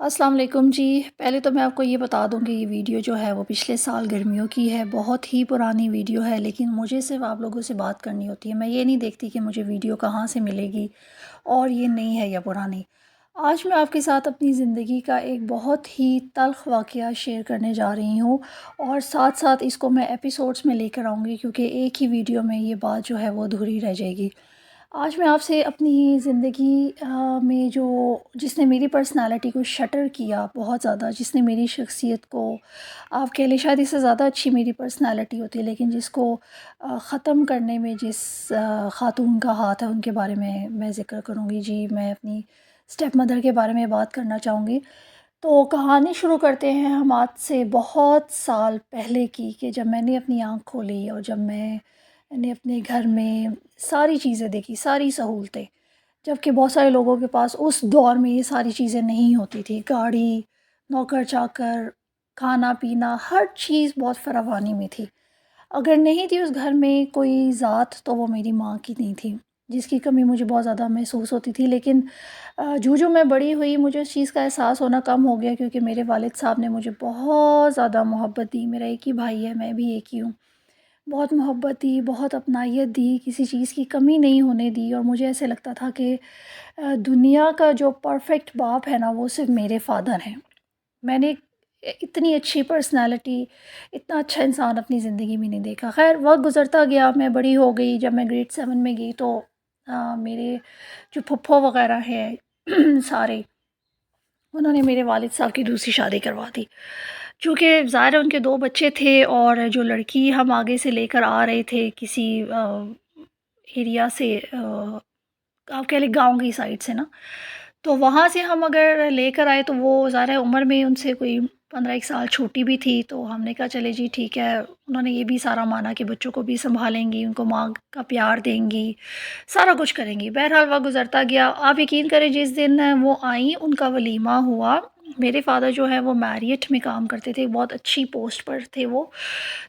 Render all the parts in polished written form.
السلام علیکم جی۔ پہلے تو میں آپ کو یہ بتا دوں کہ یہ ویڈیو جو ہے وہ پچھلے سال گرمیوں کی ہے، بہت ہی پرانی ویڈیو ہے، لیکن مجھے صرف آپ لوگوں سے بات کرنی ہوتی ہے۔ میں یہ نہیں دیکھتی کہ مجھے ویڈیو کہاں سے ملے گی اور یہ نئی ہے یا پرانی۔ آج میں آپ کے ساتھ اپنی زندگی کا ایک بہت ہی تلخ واقعہ شیئر کرنے جا رہی ہوں، اور ساتھ ساتھ اس کو میں ایپیسوڈز میں لے کر آؤں گی، کیونکہ ایک ہی ویڈیو میں یہ بات جو ہے وہ ادھوری رہ جائے گی۔ آج میں آپ سے اپنی زندگی میں جس نے میری پرسنالٹی کو شٹر کیا بہت زیادہ، جس نے میری شخصیت کو، آپ کہہ لیں شاید اس سے زیادہ اچھی میری پرسنالٹی ہوتی ہے، لیکن جس کو ختم کرنے میں جس خاتون کا ہاتھ ہے ان کے بارے میں ذکر کروں گی۔ جی، میں اپنی اسٹیپ مدر کے بارے میں بات کرنا چاہوں گی۔ تو کہانی شروع کرتے ہیں ہم آج سے بہت سال پہلے کی، کہ جب میں نے اپنی آنکھ کھولی اور جب میں نے اپنے گھر میں ساری چیزیں دیکھی، ساری سہولتیں، جبکہ بہت سارے لوگوں کے پاس اس دور میں یہ ساری چیزیں نہیں ہوتی تھی۔ گاڑی، نوکر چاکر، کھانا پینا، ہر چیز بہت فراوانی میں تھی۔ اگر نہیں تھی اس گھر میں کوئی ذات تو وہ میری ماں کی نہیں تھی، جس کی کمی مجھے بہت زیادہ محسوس ہوتی تھی۔ لیکن جو میں بڑی ہوئی، مجھے اس چیز کا احساس ہونا کم ہو گیا، کیونکہ میرے والد صاحب نے مجھے بہت زیادہ محبت دی۔ میرا ایک ہی بھائی ہے، میں بھی ایک ہی ہوں۔ بہت محبت دی، بہت اپنائیت دی، کسی چیز کی کمی نہیں ہونے دی، اور مجھے ایسے لگتا تھا کہ دنیا کا جو پرفیکٹ باپ ہے نا، وہ صرف میرے فادر ہیں۔ میں نے اتنی اچھی پرسنالٹی، اتنا اچھا انسان اپنی زندگی میں نہیں دیکھا۔ خیر، وقت گزرتا گیا، میں بڑی ہو گئی۔ جب میں گریڈ 7 میں گئی تو میرے جو پھپھو وغیرہ ہیں سارے، انہوں نے میرے والد صاحب کی دوسری شادی کروا دی۔ چونکہ ظاہر ہے ان کے 2 بچے تھے، اور جو لڑکی ہم آگے سے لے کر آ رہے تھے کسی ایریا سے، آپ کہہ لیں گاؤں کی سائڈ سے نا، تو وہاں سے ہم اگر لے کر آئے تو وہ ظاہر ہے عمر میں ان سے کوئی 15 ایک سال چھوٹی بھی تھی، تو ہم نے کہا چلے جی ٹھیک ہے۔ انہوں نے یہ بھی سارا مانا کہ بچوں کو بھی سنبھالیں گی، ان کو ماں کا پیار دیں گی، سارا کچھ کریں گی۔ بہرحال وقت گزرتا گیا۔ آپ یقین کریں، جس دن وہ آئیں ان کا ولیمہ ہوا۔ میرے فادر جو ہے وہ میریٹ میں کام کرتے تھے، بہت اچھی پوسٹ پر تھے وہ۔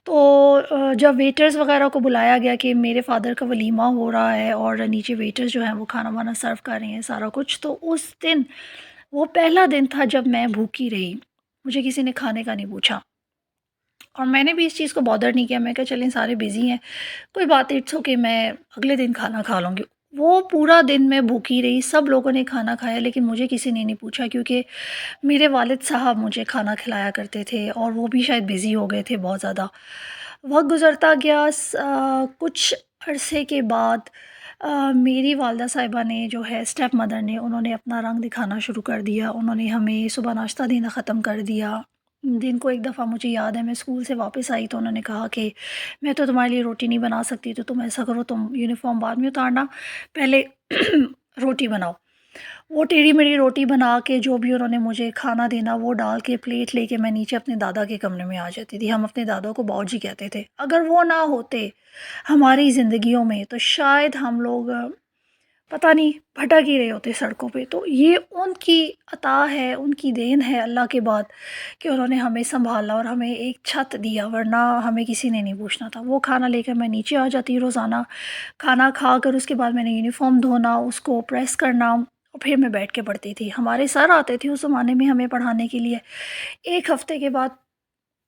تو جب ویٹرز وغیرہ کو بلایا گیا کہ میرے فادر کا ولیمہ ہو رہا ہے اور نیچے ویٹرز جو ہیں وہ کھانا وانا سرو کر رہے ہیں سارا کچھ، تو اس دن وہ پہلا دن تھا جب میں بھوکی رہی، مجھے کسی نے کھانے کا نہیں پوچھا، اور میں نے بھی اس چیز کو بادر نہیں کیا۔ میں کہا چلیں سارے بزی ہیں، کوئی بات نہیں، اٹس اوکے، میں اگلے دن کھانا کھا لوں گی۔ وہ پورا دن میں بھوکی رہی، سب لوگوں نے کھانا کھایا، لیکن مجھے کسی نے نہیں پوچھا، کیونکہ میرے والد صاحب مجھے کھانا کھلایا کرتے تھے، اور وہ بھی شاید بزی ہو گئے تھے بہت زیادہ۔ وقت گزرتا گیا، کچھ عرصے کے بعد میری والدہ صاحبہ نے جو ہے اسٹیپ مدر نے، انہوں نے اپنا رنگ دکھانا شروع کر دیا۔ انہوں نے ہمیں صبح ناشتہ دینا ختم کر دیا۔ دن کو ایک دفعہ مجھے یاد ہے، میں اسکول سے واپس آئی تو انہوں نے کہا کہ میں تو تمہارے لیے روٹی نہیں بنا سکتی، تو تم ایسا کرو، تم یونیفارم بعد میں اتارنا، پہلے روٹی بناؤ۔ وہ ٹیڑھی میڑھی روٹی بنا کے، جو بھی انہوں نے مجھے کھانا دینا وہ ڈال کے، پلیٹ لے کے میں نیچے اپنے دادا کے کمرے میں آ جاتی تھی۔ ہم اپنے دادا کو باؤ جی کہتے تھے۔ اگر وہ نہ ہوتے ہماری زندگیوں میں تو شاید ہم لوگ پتہ نہیں بھٹک ہی رہے ہوتے سڑکوں پہ۔ تو یہ ان کی عطا ہے، ان کی دین ہے اللہ کے بعد، کہ انہوں نے ہمیں سنبھالا اور ہمیں ایک چھت دیا، ورنہ ہمیں کسی نے نہیں پوچھنا تھا۔ وہ کھانا لے کر میں نیچے آ جاتی روزانہ، کھانا کھا کر اس کے بعد میں نے یونیفارم دھونا، اس کو پریس کرنا، اور پھر میں بیٹھ کے پڑھتی تھی۔ ہمارے سر آتے تھے اس زمانے میں ہمیں پڑھانے کے لیے۔ ایک ہفتے کے بعد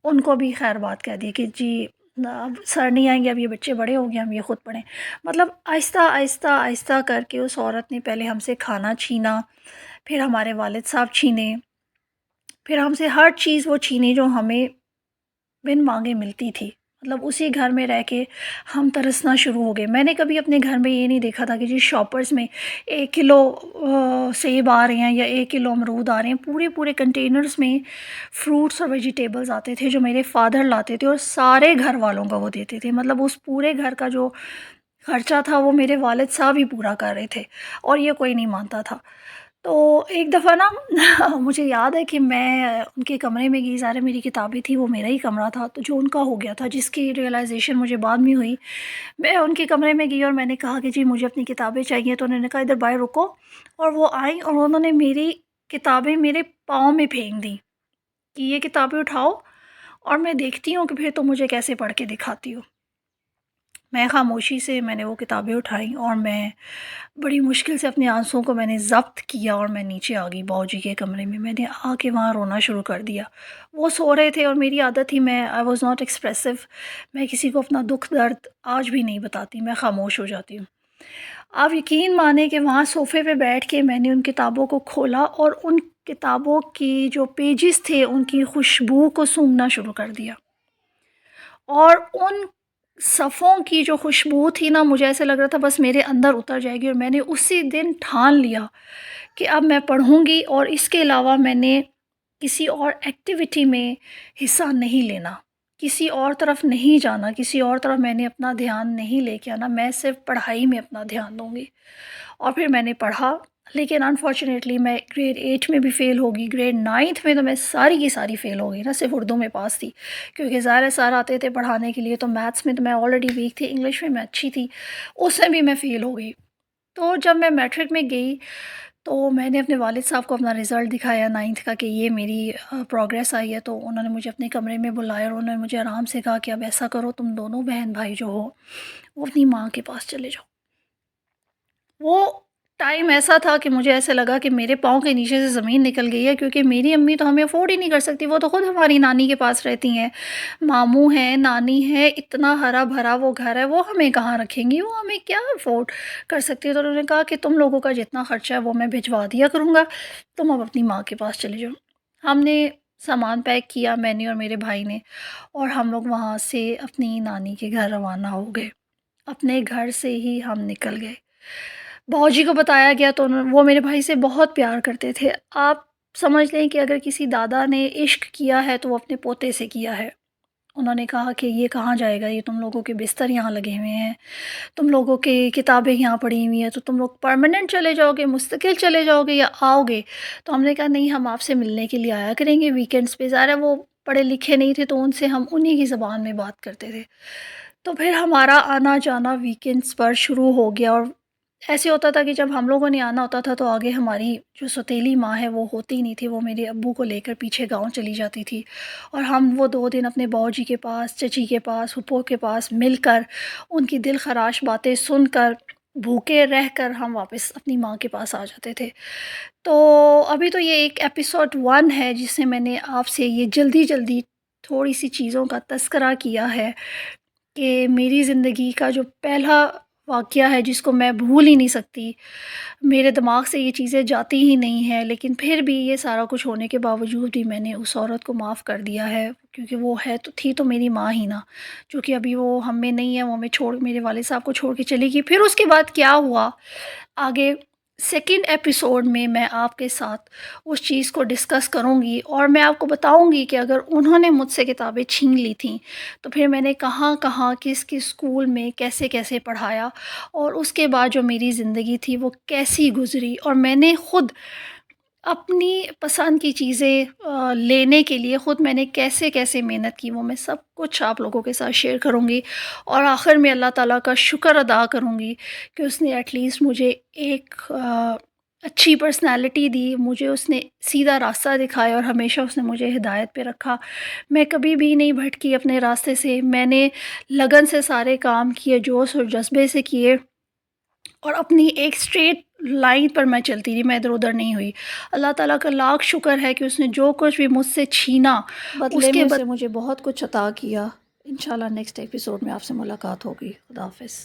ان کو بھی خیر بات کہہ دی کہ جی اب سر نہیں آئیں گے، اب یہ بچے بڑے ہو گئے، ہم یہ خود پڑھیں۔ مطلب آہستہ آہستہ آہستہ کر کے اس عورت نے پہلے ہم سے کھانا چھینا، پھر ہمارے والد صاحب چھینے، پھر ہم سے ہر چیز وہ چھینی جو ہمیں بن مانگے ملتی تھی۔ مطلب اسی گھر میں رہ کے ہم ترسنا شروع ہو گئے۔ میں نے کبھی اپنے گھر میں یہ نہیں دیکھا تھا کہ جی شاپرز میں 1 کلو سیب آ رہے ہیں یا 1 کلو امرود آ رہے ہیں۔ پورے پورے کنٹینرز میں فروٹس اور ویجیٹیبلز آتے تھے، جو میرے فادر لاتے تھے اور سارے گھر والوں کو وہ دیتے تھے۔ مطلب اس پورے گھر کا جو خرچہ تھا وہ میرے والد صاحب ہی پورا کر رہے تھے، اور یہ کوئی نہیں مانتا تھا۔ تو ایک دفعہ نا مجھے یاد ہے کہ میں ان کے کمرے میں گئی، ظاہر ہے میری کتابیں تھی، وہ میرا ہی کمرہ تھا، تو جو ان کا ہو گیا تھا، جس کی ریئلائزیشن مجھے بعد میں ہوئی۔ میں ان کے کمرے میں گئی اور میں نے کہا کہ جی مجھے اپنی کتابیں چاہیے، تو انہوں نے کہا ادھر باہر رکو، اور وہ آئیں اور انہوں نے میری کتابیں میرے پاؤں میں پھینک دیں کہ یہ کتابیں اٹھاؤ اور میں دیکھتی ہوں کہ پھر تم مجھے کیسے پڑھ کے دکھاتی ہو۔ میں خاموشی سے میں نے وہ کتابیں اٹھائیں اور میں بڑی مشکل سے اپنے آنسوؤں کو میں نے ضبط کیا اور میں نیچے آ گئی باؤ جی کے کمرے میں. میں نے آ کے وہاں رونا شروع کر دیا. وہ سو رہے تھے اور میری عادت تھی میں آئی واز ناٹ ایکسپریسو. میں کسی کو اپنا دکھ درد آج بھی نہیں بتاتی, میں خاموش ہو جاتی ہوں. آپ یقین مانیں کہ وہاں صوفے پہ بیٹھ کے میں نے ان کتابوں کو کھولا اور ان کتابوں کی جو پیجز تھے ان کی خوشبو کو سونگھنا شروع کر دیا. اور ان صفوں کی جو خوشبو تھی نا, مجھے ایسے لگ رہا تھا بس میرے اندر اتر جائے گی. اور میں نے اسی دن ٹھان لیا کہ اب میں پڑھوں گی اور اس کے علاوہ میں نے کسی اور ایکٹیویٹی میں حصہ نہیں لینا, کسی اور طرف نہیں جانا, کسی اور طرف میں نے اپنا دھیان نہیں لے کے آنا, میں صرف پڑھائی میں اپنا دھیان دوں گی. اور پھر میں نے پڑھا, لیکن انفارچونیٹلی میں گریڈ 8 میں بھی فیل ہوگی, گریڈ 9 میں تو میں ساری کی ساری فیل ہو گئی نا, صرف اردو میں پاس تھی کیونکہ ظاہر سار آتے تھے پڑھانے کے لیے. تو میتھس میں تو میں آلریڈی ویک تھی, انگلش میں اچھی تھی, اس میں بھی میں فیل ہو گئی. تو جب میں میٹرک میں گئی تو میں نے اپنے والد صاحب کو اپنا رزلٹ دکھایا 9th کا کہ یہ میری پروگریس آئی ہے. تو انہوں نے مجھے اپنے کمرے میں بلایا اور انہوں نے مجھے آرام سے کہا کہ اب ایسا کرو, تم دونوں بہن بھائی جو ہو وہ اپنی ماں کے پاس چلے جاؤ. وہ ٹائم ایسا تھا کہ مجھے ایسے لگا کہ میرے پاؤں کے نیچے سے زمین نکل گئی ہے, کیونکہ میری امی تو ہمیں افورڈ ہی نہیں کر سکتی. وہ تو خود ہماری نانی کے پاس رہتی ہیں, ماموں ہیں, نانی ہے, اتنا ہرا بھرا وہ گھر ہے, وہ ہمیں کہاں رکھیں گی, وہ ہمیں کیا افورڈ کر سکتی ہے. تو انہوں نے کہا کہ تم لوگوں کا جتنا خرچہ ہے وہ میں بھجوا دیا کروں گا, تم اب اپنی ماں کے پاس چلے جاؤ. ہم نے سامان پیک کیا, میں نے اور میرے بھائی نے, اور ہم لوگ وہاں سے اپنی نانی کے گھر روانہ ہو گئے. اپنے گھر سے ہی ہم نکل گئے. باؤجی کو بتایا گیا تو وہ میرے بھائی سے بہت پیار کرتے تھے. آپ سمجھ لیں کہ اگر کسی دادا نے عشق کیا ہے تو وہ اپنے پوتے سے کیا ہے. انہوں نے کہا کہ یہ کہاں جائے گا, یہ تم لوگوں کے بستر یہاں لگے ہوئے ہیں, تم لوگوں کے کتابیں یہاں پڑھی ہوئی ہیں, تو تم لوگ پرماننٹ چلے جاؤ گے, مستقل چلے جاؤ گے یا آؤ گے. تو ہم نے کہا نہیں, ہم آپ سے ملنے کے لیے آیا کریں گے ویکینڈز پہ. ظاہر ہے وہ پڑھے لکھے نہیں تھے تو ان سے ہم انہی کی زبان میں بات کرتے تھے. تو پھر ہمارا آنا جانا ویکینڈز پر شروع ہو گیا. اور ایسے ہوتا تھا کہ جب ہم لوگوں نے آنا ہوتا تھا تو آگے ہماری جو سوتیلی ماں ہے وہ ہوتی نہیں تھی, وہ میرے ابو کو لے کر پیچھے گاؤں چلی جاتی تھی. اور ہم وہ 2 دن اپنے باؤ جی کے پاس, چچی کے پاس, پھپھو کے پاس مل کر, ان کی دل خراش باتیں سن کر, بھوکے رہ کر ہم واپس اپنی ماں کے پاس آ جاتے تھے. تو ابھی تو یہ ایک ایپیسوڈ 1 ہے جس سے میں نے آپ سے یہ جلدی جلدی تھوڑی سی چیزوں کا تذکرہ کیا ہے کہ میری زندگی کا جو پہلا واقعہ ہے جس کو میں بھول ہی نہیں سکتی, میرے دماغ سے یہ چیزیں جاتی ہی نہیں ہیں. لیکن پھر بھی یہ سارا کچھ ہونے کے باوجود بھی میں نے اس عورت کو معاف کر دیا ہے, کیونکہ وہ ہے تو تھی تو میری ماں ہی نا, جو کہ ابھی وہ ہم میں نہیں ہے, وہ ہمیں چھوڑ, میرے والد صاحب کو چھوڑ کے چلی گئی. پھر اس کے بعد کیا ہوا آگے سیکنڈ ایپیسوڈ میں میں آپ کے ساتھ اس چیز کو ڈسکس کروں گی, اور میں آپ کو بتاؤں گی کہ اگر انہوں نے مجھ سے کتابیں چھین لی تھیں تو پھر میں نے کہاں کہاں کس کس اسکول میں کیسے کیسے پڑھایا, اور اس کے بعد جو میری زندگی تھی وہ کیسی گزری, اور میں نے خود اپنی پسند کی چیزیں لینے کے لیے خود میں نے کیسے کیسے محنت کی, وہ میں سب کچھ آپ لوگوں کے ساتھ شیئر کروں گی. اور آخر میں اللہ تعالیٰ کا شکر ادا کروں گی کہ اس نے ایٹ لیسٹ مجھے ایک اچھی پرسنالٹی دی, مجھے اس نے سیدھا راستہ دکھایا اور ہمیشہ اس نے مجھے ہدایت پہ رکھا. میں کبھی بھی نہیں بھٹکی اپنے راستے سے, میں نے لگن سے سارے کام کیے, جوش اور جذبے سے کیے, اور اپنی ایک اسٹریٹ لائن پر میں چلتی رہی, میں ادھر ادھر نہیں ہوئی. اللہ تعالیٰ کا لاکھ شکر ہے کہ اس نے جو کچھ بھی مجھ سے چھینا بدلے میں اسے مجھے بہت کچھ عطا کیا. انشاءاللہ نیکسٹ ایپیسوڈ میں آپ سے ملاقات ہوگی. خدا حافظ.